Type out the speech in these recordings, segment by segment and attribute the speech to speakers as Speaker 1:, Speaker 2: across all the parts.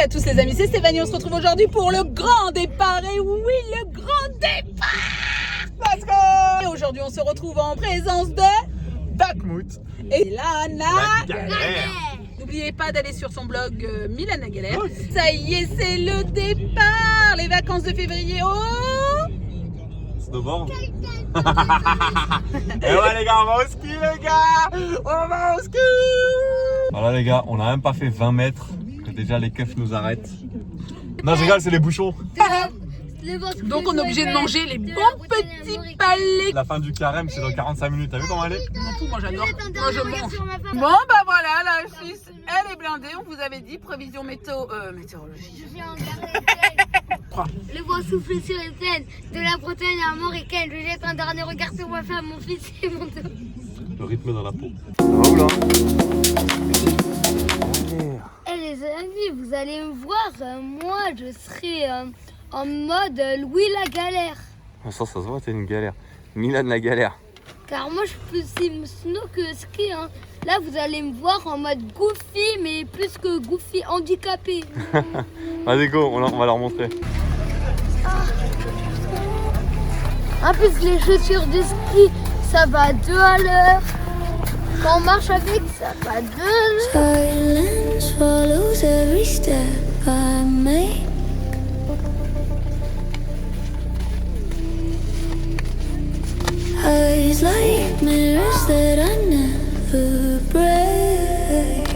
Speaker 1: à tous les amis, c'est Stéphanie, on se retrouve aujourd'hui pour le grand départ. Et oui, le grand départ. Let's go. Et aujourd'hui on se retrouve en présence de
Speaker 2: Bakhmout
Speaker 1: et Lana
Speaker 2: Galère.
Speaker 1: N'oubliez pas d'aller sur son blog Milana Galère. Ça y est, c'est le départ. Les vacances de février. Oh,
Speaker 2: Snowboard. Et ouais les gars, on va au ski les gars. On va au ski. Voilà les gars, on a même pas fait 20 mètres que déjà les keufs nous arrêtent. Non je rigole, c'est les bouchons.
Speaker 1: donc on est obligé de manger les bons petits palais.
Speaker 2: La fin du carême c'est dans 45 minutes, t'as vu comment elle est?
Speaker 1: Je m'en fous, moi j'adore. Moi je mange. Bon bah voilà, la Suisse, elle est blindée. On vous avait dit prévision météorologie.
Speaker 3: Le vent souffle sur les plaines de la Bretagne à Mauricaine. Je jette un dernier regard sur ma femme, mon fils et mon dos.
Speaker 2: Le rythme dans la peau. Ça va où là?
Speaker 3: Eh les amis, vous allez me voir, moi je serai en mode Louis la galère.
Speaker 2: Ça se voit, t'es une galère. Milan la galère.
Speaker 3: Car moi je peux snow que ski. Hein. Là vous allez me voir en mode goofy, mais plus que goofy handicapé.
Speaker 2: Vas-y go, on va leur montrer.
Speaker 3: En plus les chaussures de ski, ça va 2 à l'heure. Quand on marche avec, ça va 2 à l'heure.
Speaker 4: Silence follows every step I make. Eyes like mirrors that I never break.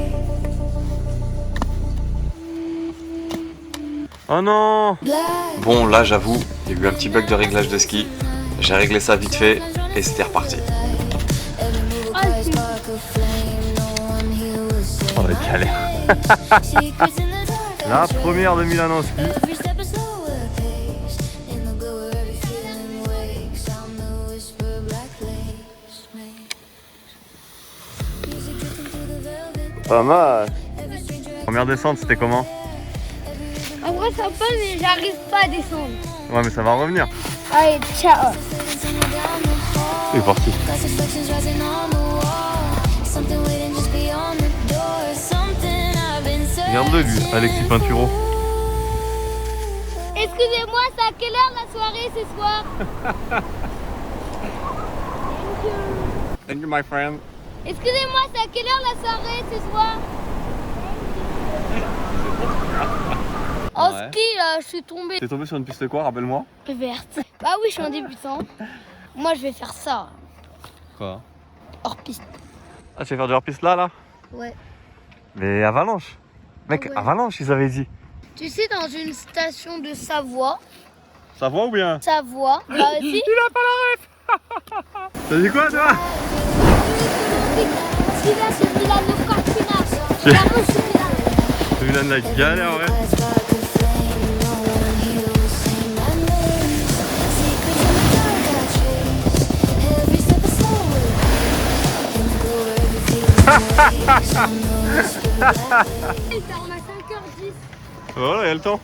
Speaker 2: Oh non! Bon là j'avoue, il y a eu un petit bug de réglage de ski. J'ai réglé ça vite fait et c'était reparti. Oh la galère. La première de Milan en ski. Pas mal. Première descente, c'était comment?
Speaker 3: En vrai ça passe, mais j'arrive pas à descendre.
Speaker 2: Ouais mais ça va revenir.
Speaker 3: Allez, ciao.
Speaker 2: C'est parti. Regarde-le lui, Alexis Pinturo.
Speaker 3: Excusez-moi, c'est à quelle heure la soirée ce soir?
Speaker 2: Thank you my friend.
Speaker 3: Excusez-moi, c'est à quelle heure la soirée ce soir? En
Speaker 2: Ouais.
Speaker 3: ski, là, je suis tombée.
Speaker 2: T'es tombé sur une piste quoi, rappelle-moi?
Speaker 3: Verte. Bah oui, je suis un débutant. Moi, je vais faire ça,
Speaker 2: Quoi?
Speaker 3: hors piste.
Speaker 2: Ah tu vas faire du hors-piste là?
Speaker 3: Ouais.
Speaker 2: Mais à Valence. Mec,
Speaker 3: Ouais.
Speaker 2: à Valence ils avaient dit.
Speaker 3: Tu sais, dans une station de Savoie.
Speaker 2: Ça va ou bien?
Speaker 3: Savoie. Bah si.
Speaker 2: Il a pas la ref. T'as dit quoi toi?
Speaker 3: Celui-là, c'est Milano Cortina.
Speaker 2: C'est-
Speaker 3: Milano, c'est Milano.
Speaker 2: Milan la galère ouais.
Speaker 3: Il ferme à 5h10.
Speaker 2: Voilà, il y a le temps.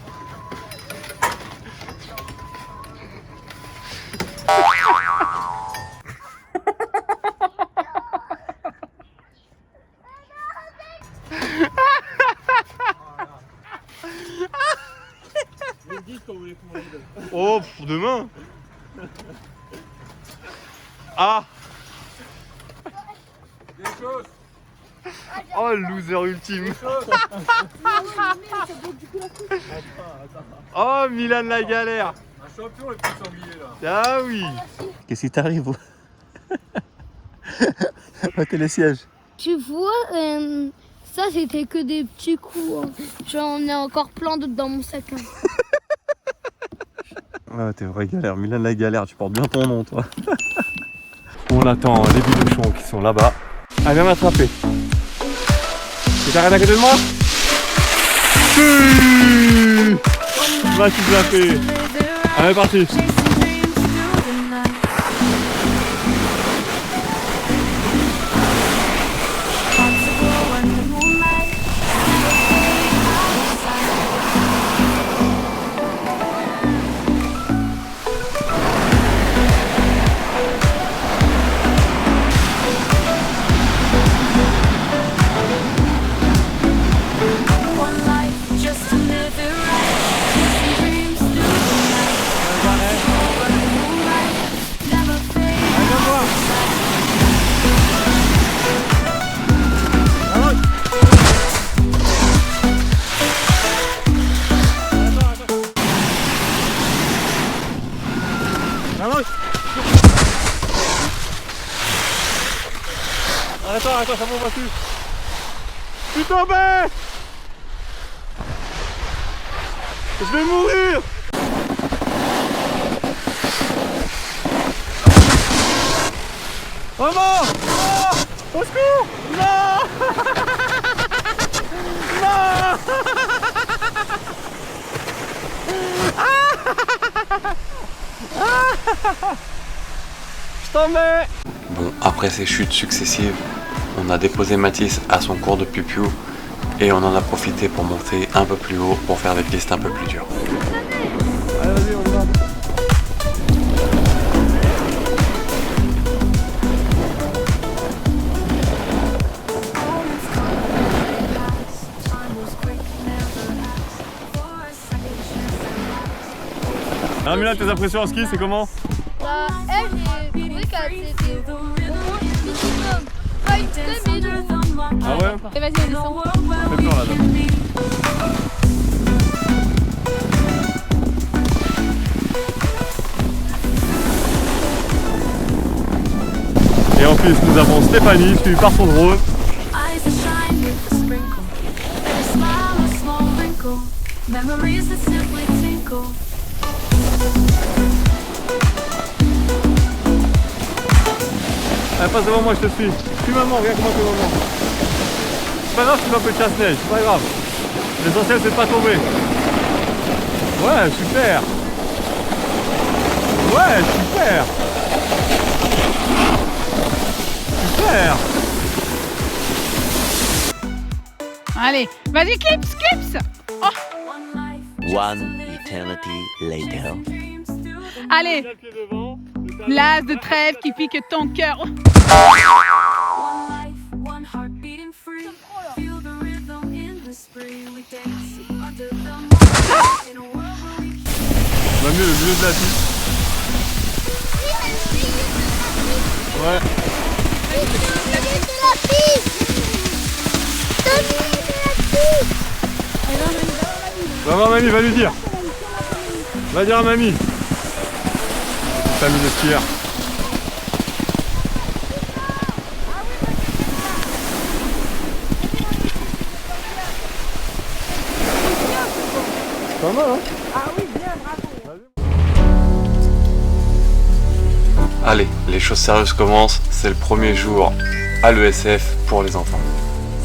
Speaker 2: Oh, pour demain. Ah. Oh, le loser ultime. Oh, Milan la galère. Un champion le plus sanglier là. Ah oui. Qu'est-ce qui t'arrive? Mettez les sièges.
Speaker 3: Tu vois, ça c'était que des petits coups. Hein. J'en ai encore plein d'autres dans mon sac. Hein.
Speaker 2: Ah, t'es vraie galère. Milan la galère, tu portes bien ton nom, toi. On attend les bidochons qui sont là-bas. Ah, viens m'attraper. Tu t'arrêtes à côté de moi? Va tu l'as fait. Allez, parti.
Speaker 4: One life just to live.
Speaker 2: arrête-toi, ça va dessus. Putain, ben je vais mourir. Maman! Oh, au secours! Non! Non! Je t'en mets! Bon, après ces chutes successives, on a déposé Mathis à son cours de pupiou et on en a profité pour monter un peu plus haut pour faire des pistes un peu plus dures. Allez, vas-y, on y va. Ah, mais là, tes impressions en ski, c'est comment?
Speaker 3: Bah, elle, j'ai trouvé qu'elle était au moins minimum, pas une demi.
Speaker 2: Ah ouais?
Speaker 1: Et vas-y, on descend.
Speaker 2: Fais peur là-dedans. Et en plus, nous avons Stéphanie, suivie par son drone. Allez, passe devant moi, je te suis. Suis maman, regarde comment tu es maman. C'est pas grave si tu fais un peu de chasse-neige, c'est pas grave. L'essentiel c'est de pas tomber. Ouais, super. Ouais, super. Super.
Speaker 1: Allez, vas-y, clips, clips. Oh.
Speaker 5: One eternity later.
Speaker 1: Allez, l'as de trêve qui pique ton cœur. Oh.
Speaker 2: On va mieux le milieu de la piste. Ouais. Va voir mamie, va lui dire. Va dire à mamie. Famille de skieurs. Pas mal, hein? Ah oui, bien, bravo. Allez, les choses sérieuses commencent. C'est le premier jour à l'ESF pour les enfants.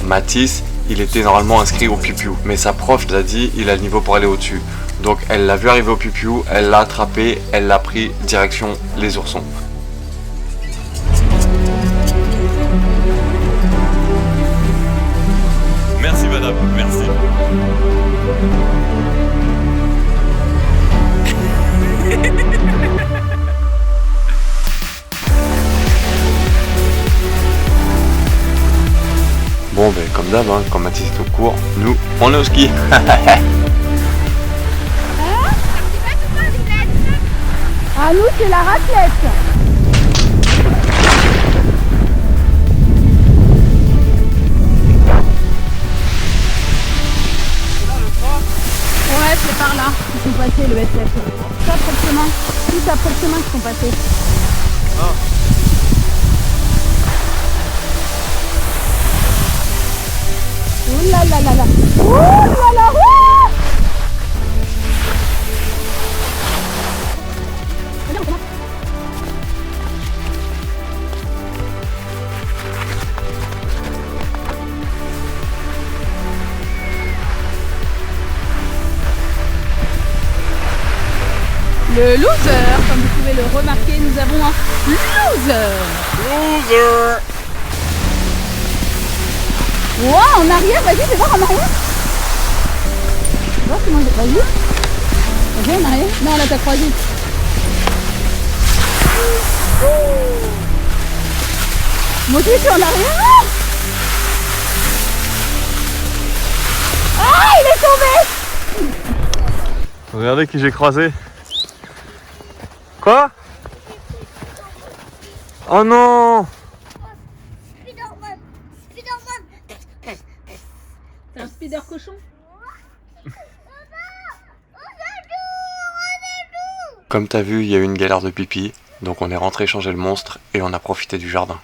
Speaker 2: Mathis, il était normalement inscrit au pupiou, mais sa prof l'a dit, il a le niveau pour aller au-dessus. Donc elle l'a vu arriver au pupiou, elle l'a attrapé, elle l'a pris direction les oursons. Merci madame, merci. Bon ben comme d'hab, hein, quand Mathis est au cours, nous on est au ski.
Speaker 1: À nous, c'est la raclette. Ouais, c'est par là qu'ils sont passés, le SF. Tout après le chemin. Tout après le chemin qu'ils sont passés.
Speaker 2: Ah.
Speaker 1: Ouh là là là là. Ouh là là. Ouh. Le loser, comme vous pouvez le remarquer, nous avons un loser.
Speaker 2: Loser.
Speaker 1: Wow, en arrière, vas-y, fais voir en arrière. Voir comment j'ai... Vas-y. Vas-y, en arrière. Non, là, t'as croisé. Moi aussi, je suis en arrière. Ah, il est tombé.
Speaker 2: Regardez qui j'ai croisé. Quoi? Oh non!
Speaker 1: C'est un spider cochon.
Speaker 2: Comme t'as vu, il y a eu une galère de pipi, donc on est rentré changer le monstre et on a profité du jardin.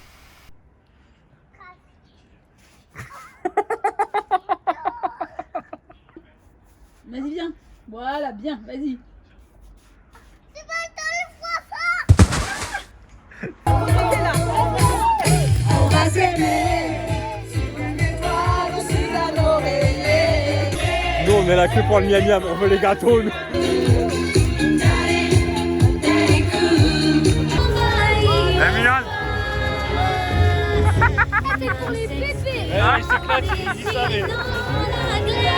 Speaker 1: Vas-y, viens. Voilà, bien, vas-y. On va s'aimer sur une étoile au-dessus d'un oreiller.
Speaker 2: Nous on est là que pour le miam miam, on veut les gâteaux nous.
Speaker 3: C'est pour les bébés.
Speaker 2: Ah, il s'éclate, il savait.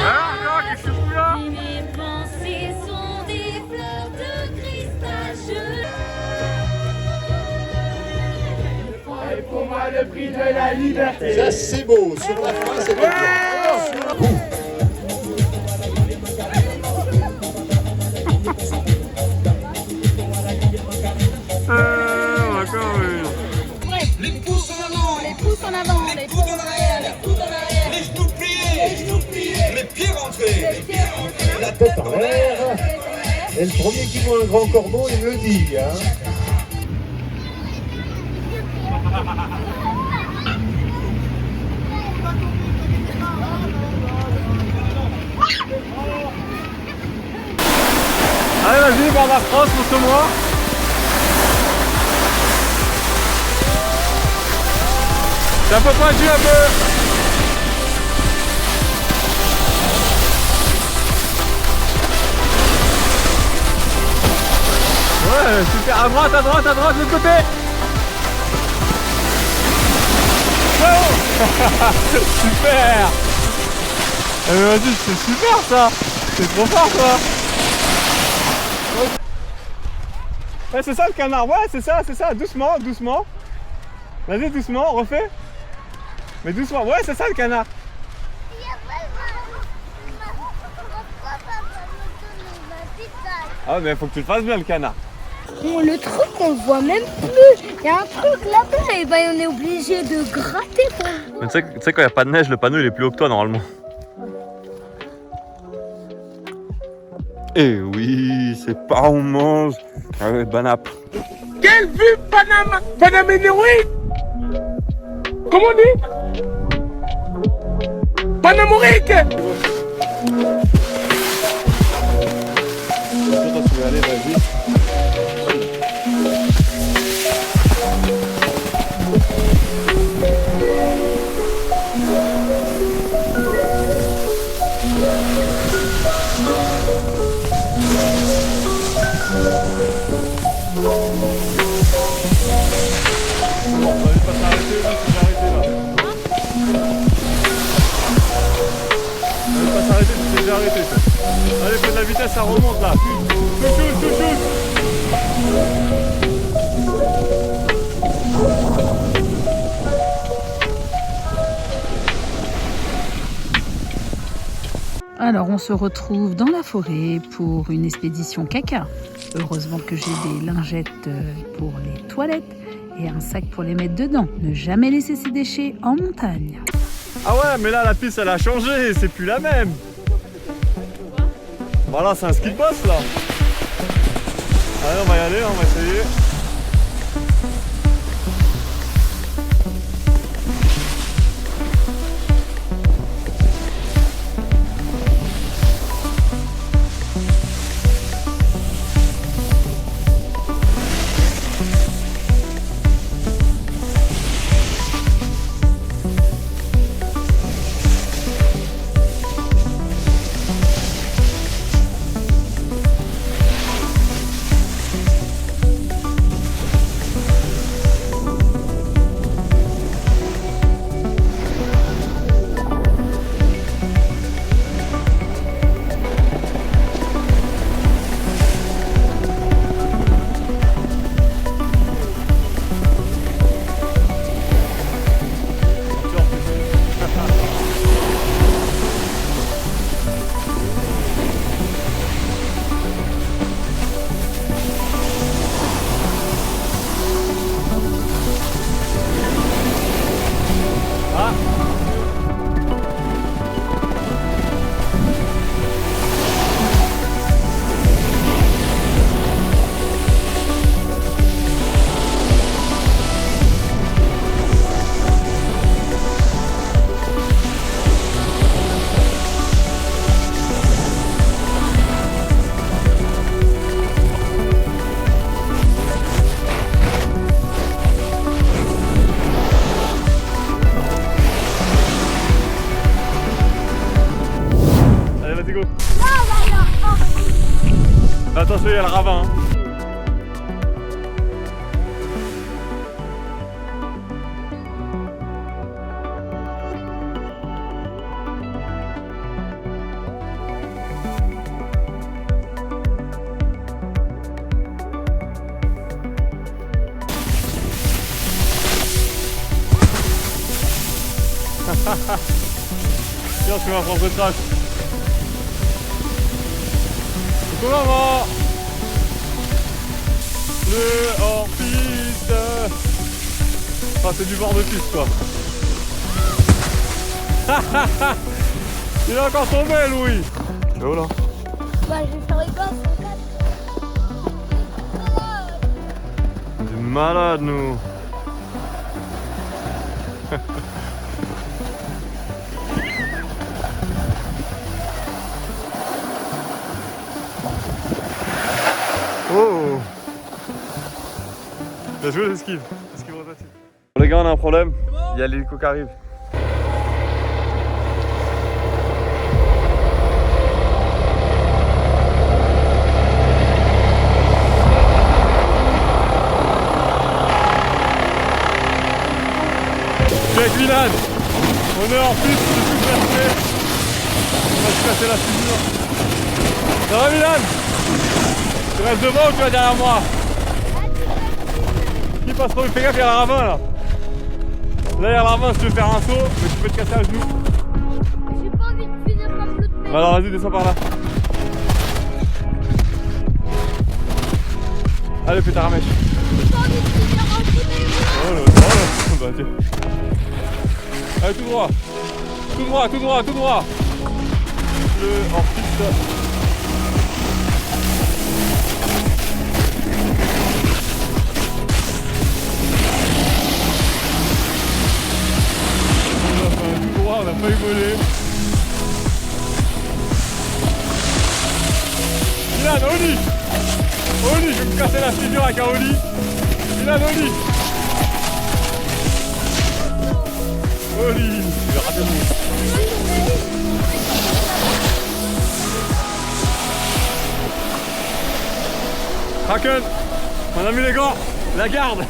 Speaker 2: Ah, non, qu'est-ce que tu fous là?
Speaker 4: Mes pensées sont des fleurs de cristal.
Speaker 6: Pour moi, le prix de la liberté.
Speaker 7: Ça c'est beau, sur la fin c'est bien.
Speaker 1: Les pouces en avant, les pouces en avant, les pouces en arrière, les pouces en arrière.
Speaker 6: Les genoux pliés, les pieds rentrés.
Speaker 7: La tête en l'air. Et le premier qui voit un grand corbeau, il me le dit. Hein.
Speaker 2: Allez vas-y, Bernard France, montre-moi. Ça peut pas jouer un peu. Ouais, super, à droite, de l'autre côté. Super. Vas-y, c'est super ça. C'est trop fort ça. Ouais, c'est ça le canard, ouais, c'est ça, doucement, doucement. Vas-y, doucement, refais. Mais doucement, ouais, c'est ça le canard. Ah, mais faut que tu le fasses bien le canard.
Speaker 3: Bon, le truc, on le voit même plus. Il y a un truc là-bas et ben on est obligé de gratter.
Speaker 2: Mais tu sais, quand il n'y a pas de neige, le panneau il est plus haut que toi normalement. Eh oui, c'est pas on mange avec Banap.
Speaker 6: Quelle vue panaménéoïde. Comment on dit? Panamorique.
Speaker 2: Allez, vas-y. Arrêtez. Allez, fais de la vitesse, ça remonte là. Tout shoot.
Speaker 1: Alors on se retrouve dans la forêt pour une expédition caca. Heureusement que j'ai des lingettes pour les toilettes et un sac pour les mettre dedans. Ne jamais laisser ses déchets en montagne.
Speaker 2: Ah ouais, mais là la piste elle a changé, c'est plus la même. Voilà, c'est un ski de boss là. Allez, on va y aller, on va essayer. Attention, il y a le ravin. Hein. Tiens, tu vas prendre le trash. Coucou maman. Le hors-piste. Enfin, c'est du bord de piste quoi. Il est encore tombé Louis. Oh là.
Speaker 3: Bah, je vais faire les gosses.
Speaker 2: On est malades nous. Oh! Bien joué l'esquive. Esquive rotative. Bon, les gars, on a un problème. Il y a l'hélico qui arrive. Je suis avec Milan. On est en piste, c'est tout percé. On va se casser la figure. Ça va Milan? Tu restes devant ou tu vas derrière moi? Qui passe trop? Fais gaffe, il y a le ravin là. Là il y a le ravin si tu veux faire un saut, mais tu peux te casser à genoux.
Speaker 3: J'ai pas envie de finir comme l'autre mec.
Speaker 2: Alors vas-y, descends par là. Allez, fais ta ramèche.
Speaker 3: J'ai pas envie de finir en dessous
Speaker 2: Oh là là, bah tiens. Allez, tout droit. Tout droit, tout droit, tout droit. Le hors-piste. On a failli voler. Milan, Oli! Oli, je vais me casser la figure avec un Oli. Milan, Oli! Oli! Il va rater le mot. Kraken! On a mis les gants! La garde!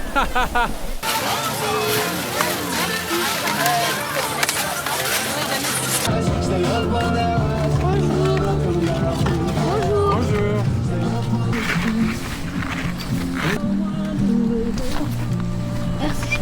Speaker 2: Bonjour.
Speaker 3: Merci.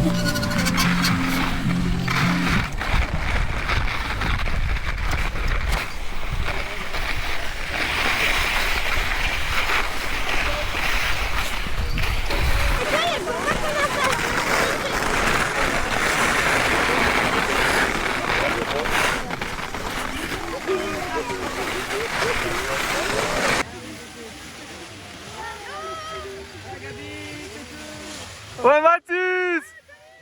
Speaker 2: Ouais Mathis!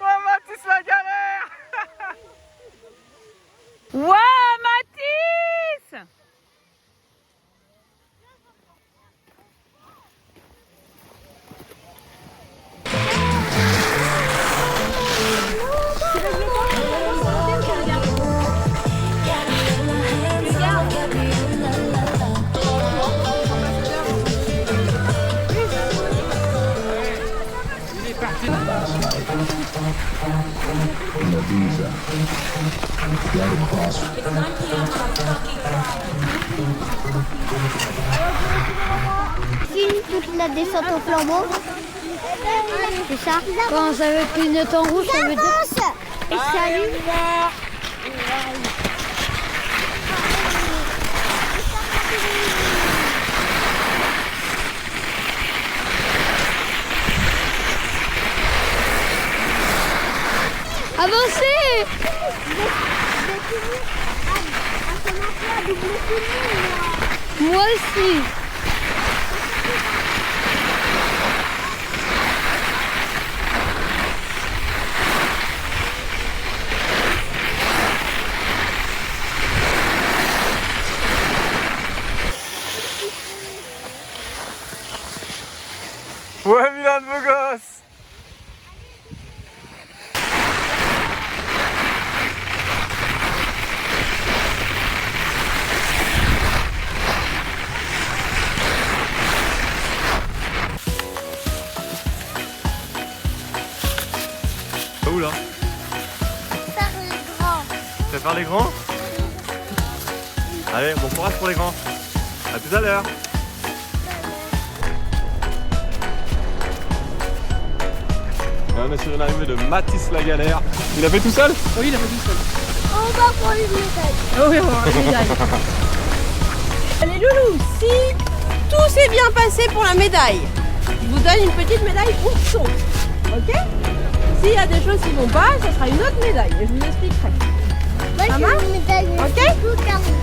Speaker 2: Ouais Mathis, la galère!
Speaker 1: Ouah, Mathis!
Speaker 3: Fini toute la descente au flambeau. C'est ça. Quand ça veut clignoter en rouge, ça veut dire. Et salut. Avancez! Moi aussi.
Speaker 2: Ouais Milan, beau gosse! faire les grands? Allez, bon courage pour les grands. À tout à l'heure. On est sur une arrivée de Mathis la galère. Il a fait tout seul?
Speaker 1: Oui, il a fait tout seul.
Speaker 3: On va pour une médaille.
Speaker 1: Oh oui, on va avoir une médaille.
Speaker 8: Allez loulou, si tout s'est bien passé pour la médaille, je vous donne une petite médaille pour chaud. Ok? S'il y a des choses qui vont pas, ça sera une autre médaille et je vous expliquerai.
Speaker 3: Moi,
Speaker 8: Ça
Speaker 3: j'ai
Speaker 8: marche?
Speaker 3: une médaille.
Speaker 8: Ok?
Speaker 3: Loup-garou.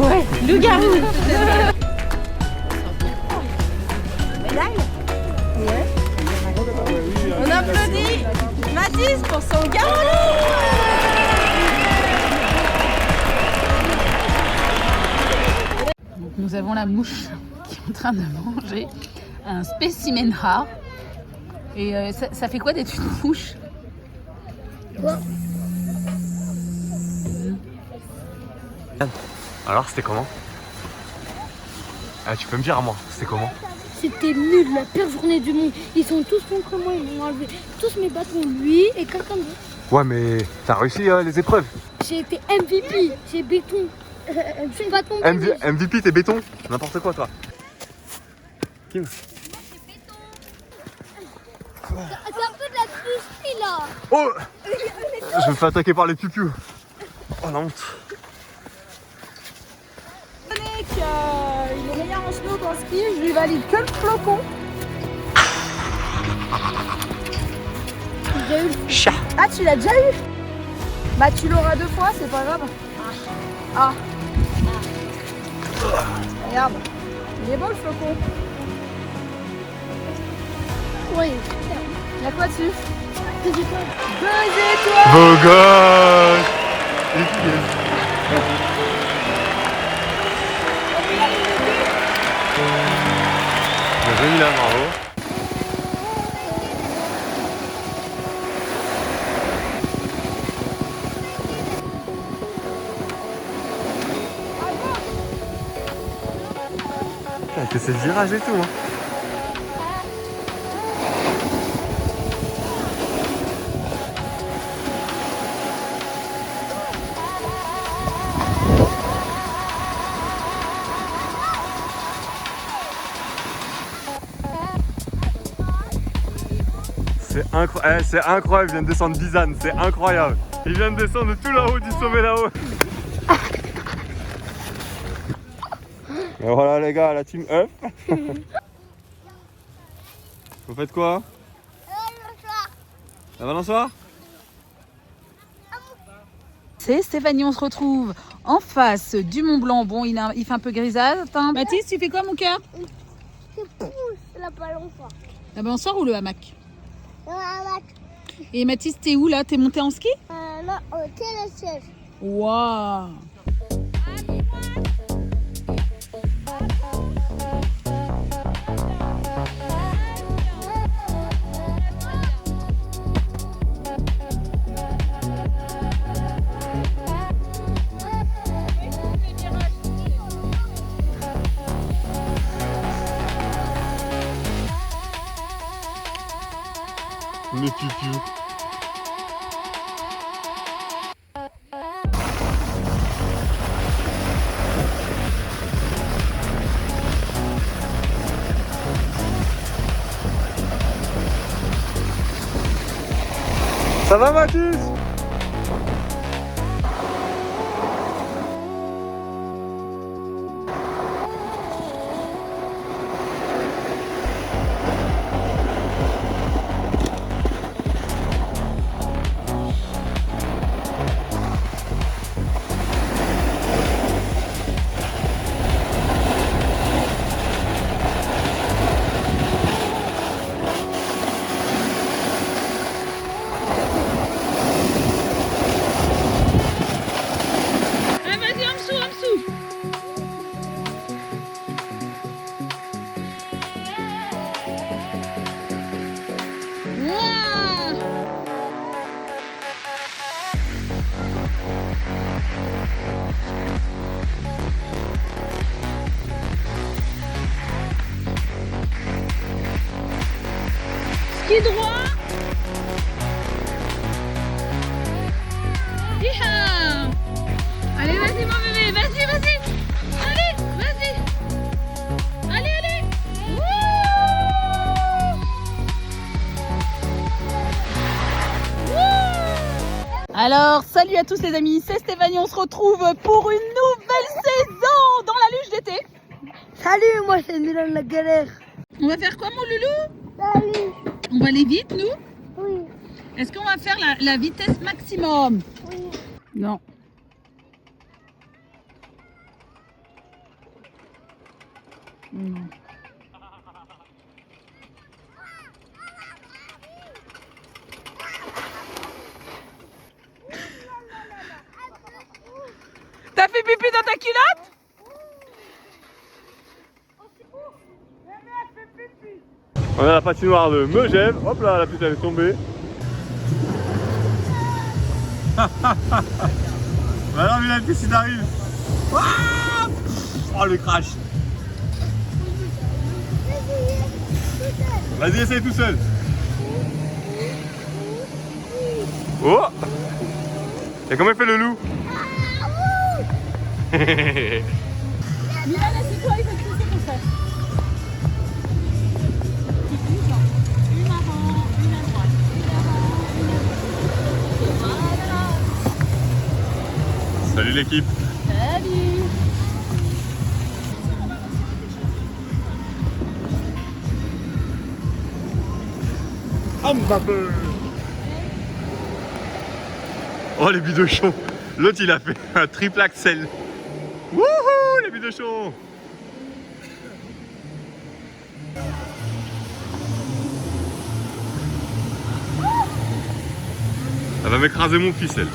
Speaker 8: Ouais, loup-garou. Médaille? Ouais. On applaudit Mathis pour son garou.
Speaker 1: Donc, nous avons la mouche qui est en train de manger un spécimen rare. Et ça fait quoi d'être une mouche?
Speaker 2: Alors c'était comment? Ah, tu peux me dire à moi, c'était comment?
Speaker 3: C'était nul, la pire journée du monde. Ils sont tous contre moi, ils m'ont enlevé tous mes bâtons, lui et quelqu'un d'autre.
Speaker 2: Ouais, mais t'as réussi les épreuves.
Speaker 3: J'ai été MVP, j'ai béton. Bâton
Speaker 2: MVP, t'es béton? N'importe quoi, toi. Kim.
Speaker 3: C'est un peu de la tricherie là.
Speaker 2: Oh! Je me fais attaquer par les pupious. Oh la honte.
Speaker 8: Il est meilleur en snow qu'en ski, je lui valide que le flocon.
Speaker 3: J'ai eu le
Speaker 2: Chat.
Speaker 8: Ah, tu l'as déjà eu? Bah, tu l'auras 2 fois, c'est pas grave. Ah. Regarde, il est beau le flocon.
Speaker 3: Oui.
Speaker 8: Il y a quoi dessus?
Speaker 3: 2 étoiles.
Speaker 8: 2 étoiles.
Speaker 2: Beau gosse. Joli là, bravo. Que c'est le virage et tout. Hein. C'est incroyable, il vient de descendre Bizane, c'est incroyable. Il vient de descendre tout là-haut du sommet là-haut. Et voilà les gars, la team Up. Vous faites quoi? La balançoire.
Speaker 1: C'est Stéphanie, on se retrouve en face du Mont Blanc. Bon, il fait un peu grisâtre. Hein. Mathis, tu fais quoi mon cœur?
Speaker 3: Je pousse la balançoire.
Speaker 1: La balançoire ou le hamac?
Speaker 3: Dans la vache.
Speaker 1: Et Mathis, t'es où là? T'es monté en ski?
Speaker 3: Non, au télésiège.
Speaker 1: Waouh!
Speaker 2: Mes pupious. Ça va Mathis?
Speaker 1: Ski droit. Hi-ha. Alors, salut à tous les amis, c'est Stéphanie, on se retrouve pour une nouvelle saison dans la luge d'été.
Speaker 3: Salut, moi c'est Milan la galère.
Speaker 1: On va faire quoi mon loulou?
Speaker 3: Salut.
Speaker 1: On va aller vite nous?
Speaker 3: Oui.
Speaker 1: Est-ce qu'on va faire la vitesse maximum?
Speaker 3: Oui.
Speaker 1: Non. Non. T'as fait pipi dans ta culotte?
Speaker 2: On a la patinoire de Megève. Hop là, la petite elle est tombée. Voilà, Milan, qu'est-ce qui t'arrive? Oh le crash. Vas-y, essaye tout seul. Oh. Et comment il fait le loup?
Speaker 1: Milan, assieds-toi, il faut que tu sais comme ça. Une avant, une à droite, une avant, une à droite. Voilà.
Speaker 2: Salut l'équipe.
Speaker 1: Salut.
Speaker 2: Oh les bidochons. L'autre il a fait un triple axel. Wouhou les bidochons. Elle va m'écraser mon fils elle.